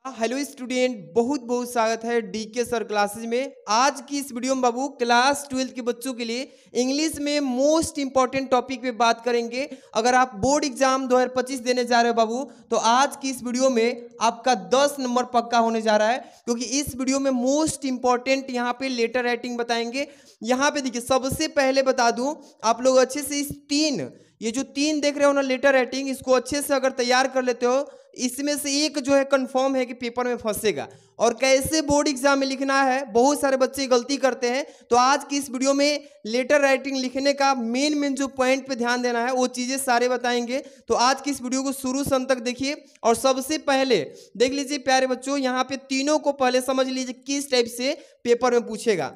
Hello student, बहुत बहुत स्वागत है डीके सर क्लासेज में। आज की इस वीडियो में बाबू क्लास 12 के बच्चों के लिए इंग्लिश में मोस्ट इंपॉर्टेंट टॉपिक पे बात करेंगे। अगर आप बोर्ड एग्जाम 2025 देने जा रहे हो बाबू, तो आज की इस वीडियो में आपका 10 नंबर पक्का होने जा रहा है, क्योंकि इस वीडियो में मोस्ट इंपॉर्टेंट यहाँ पे लेटर राइटिंग बताएंगे। यहाँ पे देखिए, सबसे पहले बता दूं, आप लोग अच्छे से ये जो तीन देख रहे हो ना लेटर राइटिंग, इसको अच्छे से अगर तैयार कर लेते हो, इसमें से एक जो है कंफर्म है कि पेपर में फंसेगा। और कैसे बोर्ड एग्जाम में लिखना है, बहुत सारे बच्चे गलती करते हैं। तो आज की इस वीडियो में लेटर राइटिंग लिखने का मेन जो पॉइंट पे ध्यान देना है, वो चीजें सारे बताएंगे। तो आज की इस वीडियो को शुरू से अंत तक देखिए। और सबसे पहले देख लीजिए प्यारे बच्चों, यहाँ पे तीनों को पहले समझ लीजिए किस टाइप से पेपर में पूछेगा।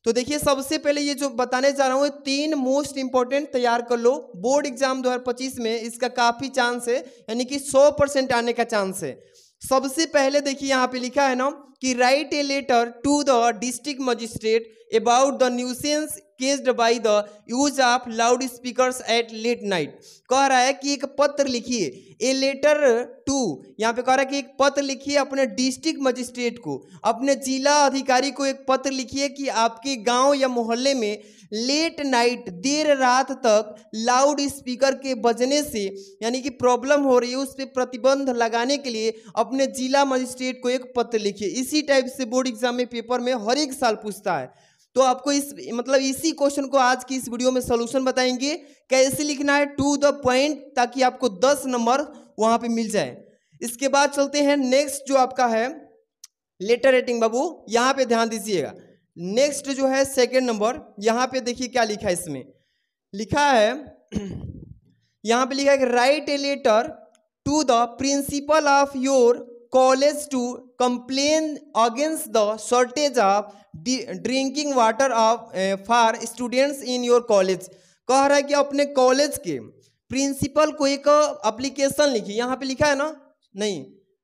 तो देखिए, सबसे पहले ये जो बताने जा रहा हूँ, तीन मोस्ट इंपॉर्टेंट तैयार कर लो। बोर्ड एग्जाम 2025 में इसका काफी चांस है, यानी कि 100% आने का चांस है। सबसे पहले देखिए, यहाँ पे लिखा है ना कि write a letter to the district magistrate about the nuisance caused by the use of loud speakers at late night. कह रहा है कि एक पत्र लिखिए, ए लेटर टू, यहाँ पे कह रहा है कि एक पत्र लिखिए अपने डिस्ट्रिक्ट मजिस्ट्रेट को, अपने जिला अधिकारी को एक पत्र लिखिए कि आपके गांव या मोहल्ले में लेट नाइट, देर रात तक लाउड स्पीकर के बजने से यानी कि प्रॉब्लम हो रही है, उस पर प्रतिबंध लगाने के लिए अपने जिला मजिस्ट्रेट को एक पत्र लिखिए। इसी टाइप से बोर्ड एग्जाम में पेपर में हर एक साल पूछता है। तो आपको इसी क्वेश्चन को आज की इस वीडियो में सॉल्यूशन बताएंगे, कैसे लिखना है टू द पॉइंट, ताकि आपको 10 नंबर वहां पे मिल जाए। इसके बाद चलते हैं नेक्स्ट जो आपका है लेटर राइटिंग। बाबू यहाँ पे ध्यान दीजिएगा, नेक्स्ट जो है सेकंड नंबर, यहाँ पे देखिए क्या लिखा है। इसमें लिखा है, यहाँ पे लिखा है कि write a letter to the principal of your college to complain against the shortage of drinking water of for students in your college. कह रहा है कि अपने कॉलेज के प्रिंसिपल को एक एप्लीकेशन लिखिए। यहाँ पे लिखा है ना, नहीं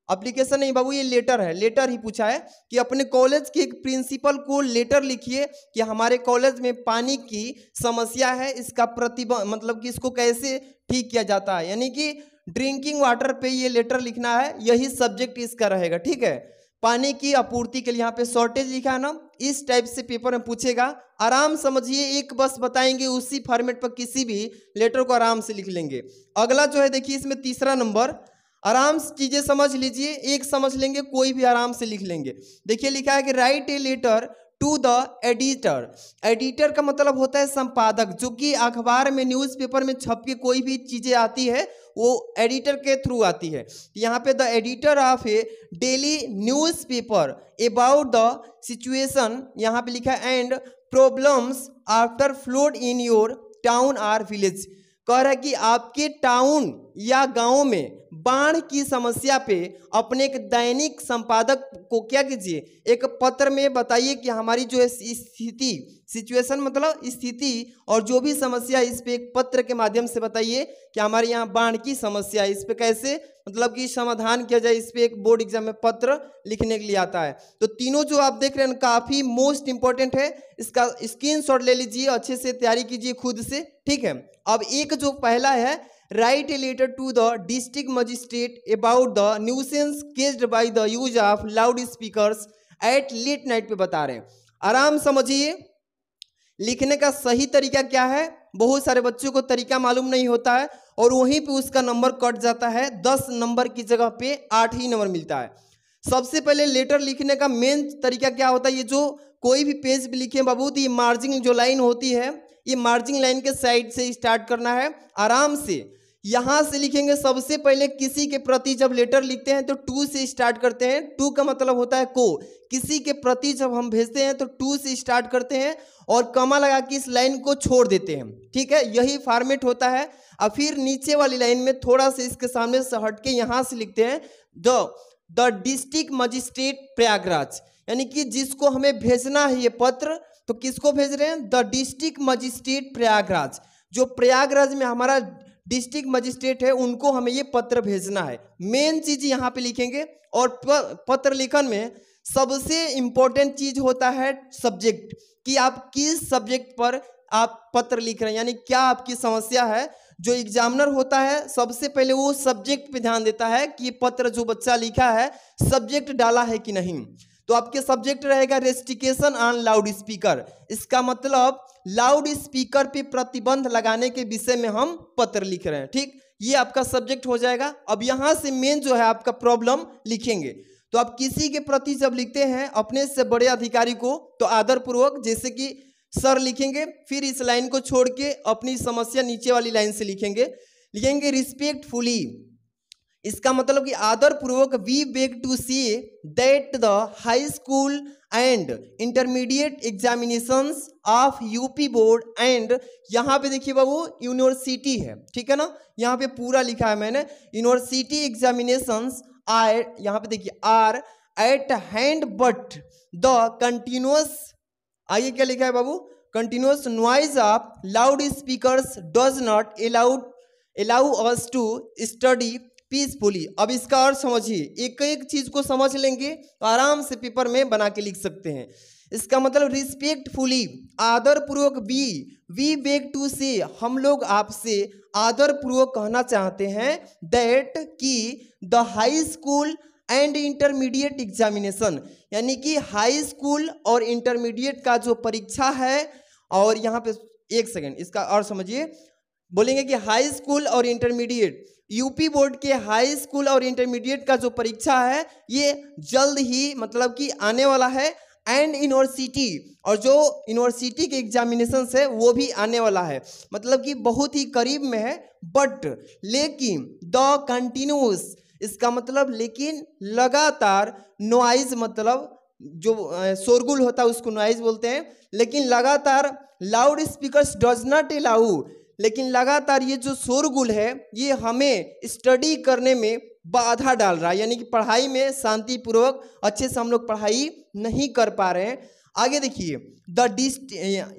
एप्लीकेशन नहीं बाबू, ये लेटर है, लेटर ही पूछा है कि अपने कॉलेज के एक प्रिंसिपल को लेटर लिखिए कि हमारे कॉलेज में पानी की समस्या है, इसका प्रतिबंध मतलब कि इसको कैसे ठीक किया जाता है, यानी कि ड्रिंकिंग वाटर पे ये लेटर लिखना है, यही सब्जेक्ट इसका रहेगा। ठीक है, पानी की आपूर्ति के लिए यहाँ पे शॉर्टेज लिखा है ना, इस टाइप से पेपर में पूछेगा। आराम समझिए, एक बस बताएंगे, उसी फॉर्मेट पर किसी भी लेटर को आराम से लिख लेंगे। अगला जो है देखिए, इसमें तीसरा नंबर, आराम से चीजें समझ लीजिए, एक समझ लेंगे कोई भी आराम से लिख लेंगे। देखिए लिखा है कि write a letter to the editor. Editor का मतलब होता है संपादक, जो कि अखबार में न्यूज़पेपर में छप के कोई भी चीजें आती है वो एडिटर के थ्रू आती है। यहाँ पे the editor of a daily newspaper about the situation, यहाँ पे लिखा है and problems after flood in your town or village. कह रहा है कि आपके टाउन या गांव में बाढ़ की समस्या पे अपने एक दैनिक संपादक को क्या कीजिए, एक पत्र में बताइए कि हमारी जो है स्थिति, सिचुएशन मतलब स्थिति, और जो भी समस्या है इस पे एक पत्र के माध्यम से बताइए कि हमारे यहाँ बाढ़ की समस्या है, इस पे कैसे मतलब कि समाधान किया जाए। इस पे एक बोर्ड एग्जाम में पत्र लिखने के लिए आता है। तो तीनों जो आप देख रहे हैं काफी मोस्ट इंपॉर्टेंट है, इसका स्क्रीनशॉट ले लीजिए, अच्छे से तैयारी कीजिए खुद से। ठीक है, अब एक जो पहला है, write a letter to the district magistrate about the nuisance caused by the use of loud speakers at late night पे बता रहे हैं। आराम समझिए, लिखने का सही तरीका क्या है, बहुत सारे बच्चों को तरीका मालूम नहीं होता है और वहीं पे उसका नंबर कट जाता है। 10 नंबर की जगह पे 8 ही नंबर मिलता है। सबसे पहले लेटर लिखने का मेन तरीका क्या होता है, ये जो कोई भी पेज पे लिखे बाबू, तो ये मार्जिंग जो लाइन होती है, ये मार्जिंग लाइन के साइड से स्टार्ट करना है। आराम से यहां से लिखेंगे। सबसे पहले किसी के प्रति जब लेटर लिखते हैं तो टू से स्टार्ट करते हैं। टू का मतलब होता है को, किसी के प्रति जब हम भेजते हैं तो टू से स्टार्ट करते हैं और कमा लगा के इस लाइन को छोड़ देते हैं। ठीक है, यही फॉर्मेट होता है। और फिर नीचे वाली लाइन में थोड़ा सा इसके सामने से हट के यहां से लिखते हैं द डिस्ट्रिक्ट मजिस्ट्रेट प्रयागराज, यानी कि जिसको हमें भेजना है ये पत्र, तो किसको भेज रहे हैं, द डिस्ट्रिक्ट मजिस्ट्रेट प्रयागराज। जो प्रयागराज में हमारा डिस्ट्रिक्ट मजिस्ट्रेट है, उनको हमें ये पत्र भेजना है। मेन चीज यहाँ पे लिखेंगे। और पत्र लेखन में सबसे इंपॉर्टेंट चीज होता है सब्जेक्ट, कि आप किस सब्जेक्ट पर आप पत्र लिख रहे हैं, यानी क्या आपकी समस्या है। जो एग्जामिनर होता है सबसे पहले वो सब्जेक्ट पे ध्यान देता है कि ये पत्र जो बच्चा लिखा है सब्जेक्ट डाला है कि नहीं। तो आपके सब्जेक्ट रहेगा रेस्ट्रिक्शन ऑन लाउड स्पीकर। इसका मतलब लाउड स्पीकर पे प्रतिबंध लगाने के विषय में हम पत्र लिख रहे हैं। ठीक, ये आपका सब्जेक्ट हो जाएगा। अब यहाँ से मेन जो है आपका प्रॉब्लम लिखेंगे। तो आप किसी के प्रति जब लिखते हैं अपने से बड़े अधिकारी को तो आदर पूर्वक जैसे कि सर लिखेंगे, फिर इस लाइन को छोड़ के अपनी समस्या नीचे वाली लाइन से लिखेंगे रिस्पेक्टफुली। इसका मतलब कि आदर पूर्वक we beg to see that the high school and intermediate examinations of UP board and, यहाँ पे देखिए बाबू यूनिवर्सिटी है, ठीक है ना, यहाँ पे पूरा लिखा है मैंने, यूनिवर्सिटी एग्जामिनेशंस आर, यहाँ पे देखिए are at hand but the continuous, आगे क्या लिखा है बाबू, continuous noise of loud speakers does not allow us to study peacefully. अब इसका अर्थ समझिए, एक एक चीज को समझ लेंगे तो आराम से पेपर में बना के लिख सकते हैं। इसका मतलब रिस्पेक्टफुली, आदर पूर्वक, वी बेग टू से, हम लोग आपसे आदर पूर्वक कहना चाहते हैं दैट कि the high school and intermediate examination, यानी कि हाई स्कूल और इंटरमीडिएट का जो परीक्षा है, और यहाँ पे एक सेकेंड इसका अर्थ समझिए, बोलेंगे कि हाई स्कूल और इंटरमीडिएट, यूपी बोर्ड के हाई स्कूल और इंटरमीडिएट का जो परीक्षा है ये जल्द ही मतलब कि आने वाला है, एंड यूनिवर्सिटी, और जो यूनिवर्सिटी के एग्जामिनेशन है वो भी आने वाला है, मतलब कि बहुत ही करीब में है। बट लेकिन द कंटिन्यूस, इसका मतलब लेकिन लगातार, नॉइज मतलब जो शोरगुल होता है उसको नॉइज बोलते हैं, लेकिन लगातार loud speakers does not allow, लेकिन लगातार ये जो शोरगुल है ये हमें स्टडी करने में बाधा डाल रहा है, यानी कि पढ़ाई में शांतिपूर्वक अच्छे से हम लोग पढ़ाई नहीं कर पा रहे हैं। आगे देखिए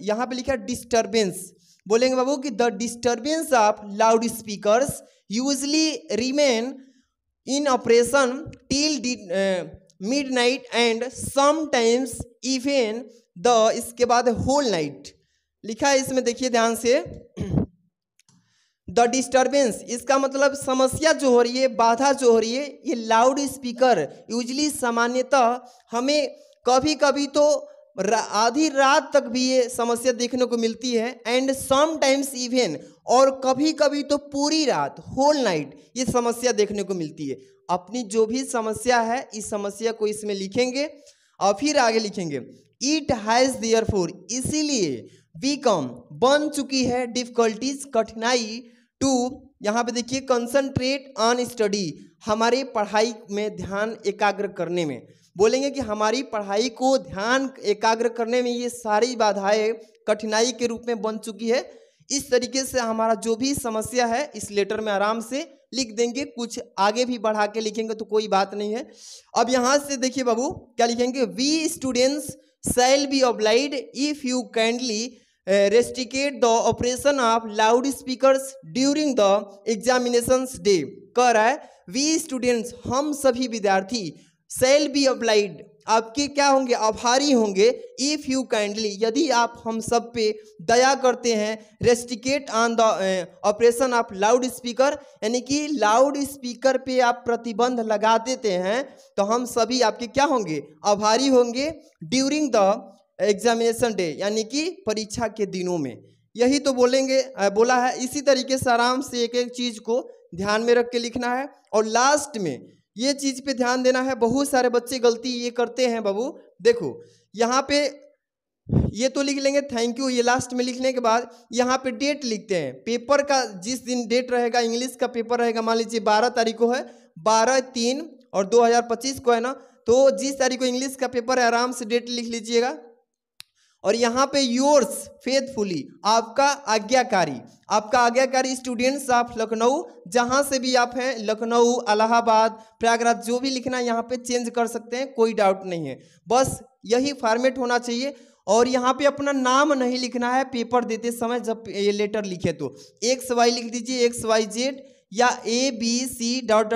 यहाँ पे लिखा है डिस्टर्बेंस, बोलेंगे बाबू कि the disturbance of loud speakers usually remain in operation till midnight and sometimes even the, इसके बाद होल नाइट लिखा है इसमें, देखिए ध्यान से, द डिस्टर्बेंस, इसका मतलब समस्या जो हो रही है, बाधा जो हो रही है, ये लाउड स्पीकर यूजली सामान्यतः हमें कभी कभी तो आधी रात तक भी ये समस्या देखने को मिलती है, एंड समटाइम्स इवन, और कभी कभी तो पूरी रात, होल नाइट, ये समस्या देखने को मिलती है। अपनी जो भी समस्या है इस समस्या को इसमें लिखेंगे और फिर आगे लिखेंगे इट हैज़ देयरफॉर, इसीलिए बिकम, बन चुकी है, डिफिकल्टीज, कठिनाई, टू, यहाँ पे देखिए कंसंट्रेट ऑन स्टडी, हमारे पढ़ाई में ध्यान एकाग्र करने में, बोलेंगे कि हमारी पढ़ाई को ध्यान एकाग्र करने में ये सारी बाधाएं कठिनाई के रूप में बन चुकी है। इस तरीके से हमारा जो भी समस्या है इस लेटर में आराम से लिख देंगे, कुछ आगे भी बढ़ा के लिखेंगे तो कोई बात नहीं है। अब यहाँ से देखिए बाबू क्या लिखेंगे, we students shall be obliged if you kindly restrict the operation of loud speakers during the examinations day. कह रहा है वी स्टूडेंट्स, हम सभी विद्यार्थी, शैल बी ऑब्लाइड, आपके क्या होंगे, आभारी होंगे, इफ यू काइंडली, यदि आप हम सब पे दया करते हैं, restrict on the operation of loud speaker, यानी कि लाउड स्पीकर पे आप प्रतिबंध लगा देते हैं तो हम सभी आपके क्या होंगे, आभारी होंगे, ड्यूरिंग द एग्जामिनेशन डे, यानी कि परीक्षा के दिनों में। यही तो बोला है। इसी तरीके से आराम से एक एक चीज को ध्यान में रख के लिखना है, और लास्ट में ये चीज पे ध्यान देना है। बहुत सारे बच्चे गलती ये करते हैं बाबू, देखो यहाँ पे ये तो लिख लेंगे थैंक यू, ये लास्ट में लिखने के बाद यहाँ पे डेट लिखते हैं, पेपर का जिस दिन डेट रहेगा, इंग्लिश का पेपर रहेगा, मान लीजिए 12 तारीख को है, 12/3 और 2025 को है ना, तो जिस तारीख को इंग्लिश का पेपर है आराम से डेट लिख लीजिएगा। और यहाँ पे योर्स फेथफुली, आपका आज्ञाकारी स्टूडेंट्स ऑफ लखनऊ, जहाँ से भी आप हैं, लखनऊ, इलाहाबाद, प्रयागराज, जो भी लिखना है यहाँ पे चेंज कर सकते हैं, कोई डाउट नहीं है, बस यही फॉर्मेट होना चाहिए। और यहाँ पे अपना नाम नहीं लिखना है पेपर देते समय, जब ये लेटर लिखे तो XY लिख दीजिए, XYZ, या ABC ...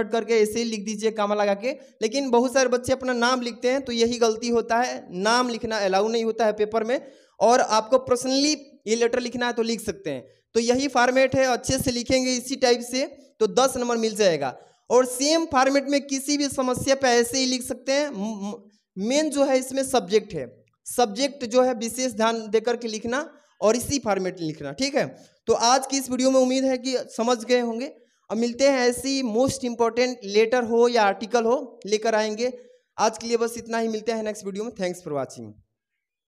करके ऐसे लिख दीजिए कामा लगा के। लेकिन बहुत सारे बच्चे अपना नाम लिखते हैं तो यही गलती होता है, नाम लिखना अलाउ नहीं होता है पेपर में। और आपको पर्सनली ये लेटर लिखना है तो लिख सकते हैं। तो यही फॉर्मेट है, अच्छे से लिखेंगे इसी टाइप से तो 10 नंबर मिल जाएगा। और सेम फॉर्मेट में किसी भी समस्या पे ऐसे ही लिख सकते हैं। मेन जो है इसमें सब्जेक्ट है, सब्जेक्ट जो है विशेष ध्यान देकर के लिखना और इसी फॉर्मेट में लिखना, ठीक है। तो आज की इस वीडियो में उम्मीद है कि समझ गए होंगे। अब मिलते हैं ऐसी मोस्ट इंपॉर्टेंट लेटर हो या आर्टिकल हो लेकर आएंगे। आज के लिए बस इतना ही, मिलते हैं नेक्स्ट वीडियो में। Thanks for watching.